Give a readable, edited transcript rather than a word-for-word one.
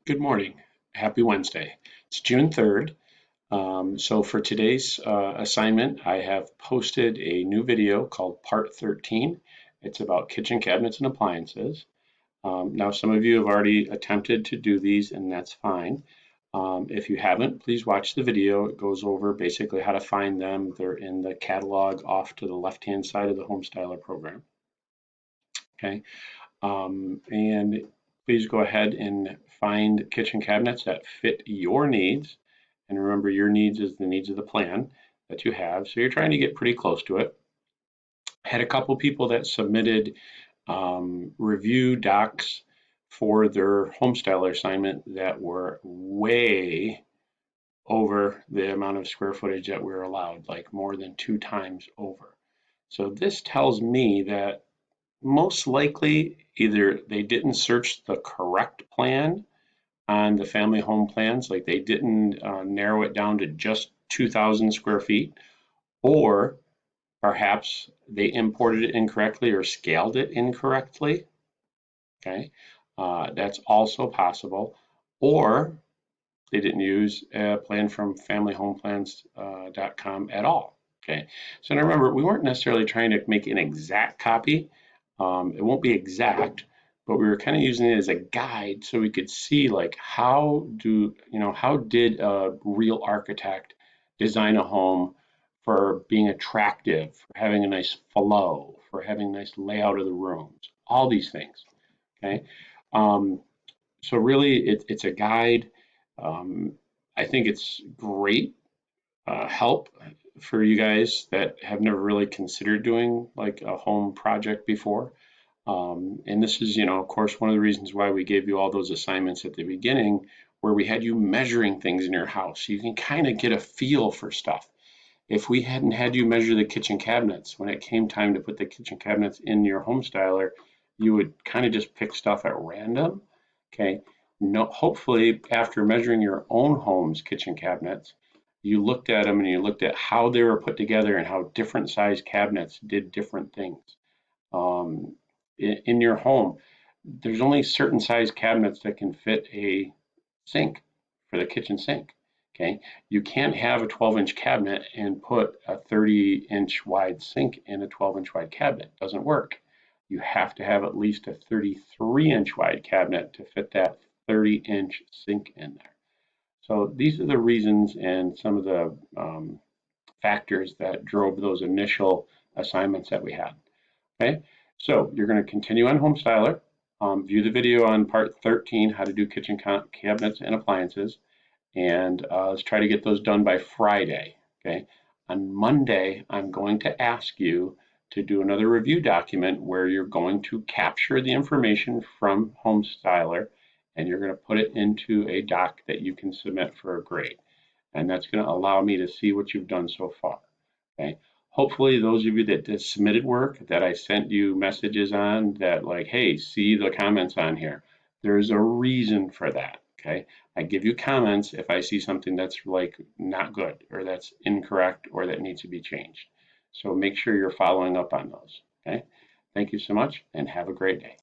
Good morning. Happy Wednesday. It's June 3rd. So for today's assignment, I have posted a new video called Part 13. It's about kitchen cabinets and appliances. Now, some of you have already attempted to do these, and that's fine. If you haven't, please watch the video. It goes over basically how to find them. They're in the catalog off to the left-hand side of the Home Styler program. Okay. And please go ahead and find kitchen cabinets that fit your needs. And remember, your needs is the needs of the plan that you have. So you're trying to get pretty close to it. I had a couple people that submitted review docs for their home styler assignment that were way over the amount of square footage that we're allowed, like more than 2 times over. So this tells me that most likely either they didn't search the correct plan on the family home plans, like they didn't narrow it down to just 2,000 square feet, or perhaps they imported it incorrectly or scaled it incorrectly. Okay, that's also possible. Or they didn't use a plan from familyhomeplans.com at all. Okay, so now remember, we weren't necessarily trying to make an exact copy. It won't be exact, but we were kind of using it as a guide so we could see like how did a real architect design a home for being attractive, for having a nice flow, for having a nice layout of the rooms, all these things. Okay, um, so really it's a guide. Um, I think it's great help for you guys that have never really considered doing like a home project before. And this is, of course, one of the reasons why we gave you all those assignments at the beginning where we had you measuring things in your house. So you can kind of get a feel for stuff. If we hadn't had you measure the kitchen cabinets, when it came time to put the kitchen cabinets in your home styler, you would kind of just pick stuff at random. Okay. No, hopefully after measuring your own home's kitchen cabinets, you looked at them and you looked at how they were put together and how different size cabinets did different things. Um, in your home, there's only certain size cabinets that can fit a sink for the kitchen sink. Okay, you can't have a 12-inch cabinet and put a 30-inch wide sink in a 12-inch wide cabinet. It doesn't work. You have to have at least a 33-inch wide cabinet to fit that 30-inch sink in there. So these are the reasons and some of the factors that drove those initial assignments that we had. Okay, so you're going to continue on Home Styler. View the video on part 13, how to do kitchen cabinets and appliances, and let's try to get those done by Friday. Okay, on Monday, I'm going to ask you to do another review document where you're going to capture the information from Home Styler and you're going to put it into a doc that you can submit for a grade. And that's going to allow me to see what you've done so far. Okay. Hopefully those of you that submitted work that I sent you messages on that like, hey, see the comments on here. There's a reason for that. Okay. I give you comments if I see something that's like not good or that's incorrect or that needs to be changed. So make sure you're following up on those. Okay. Thank you so much and have a great day.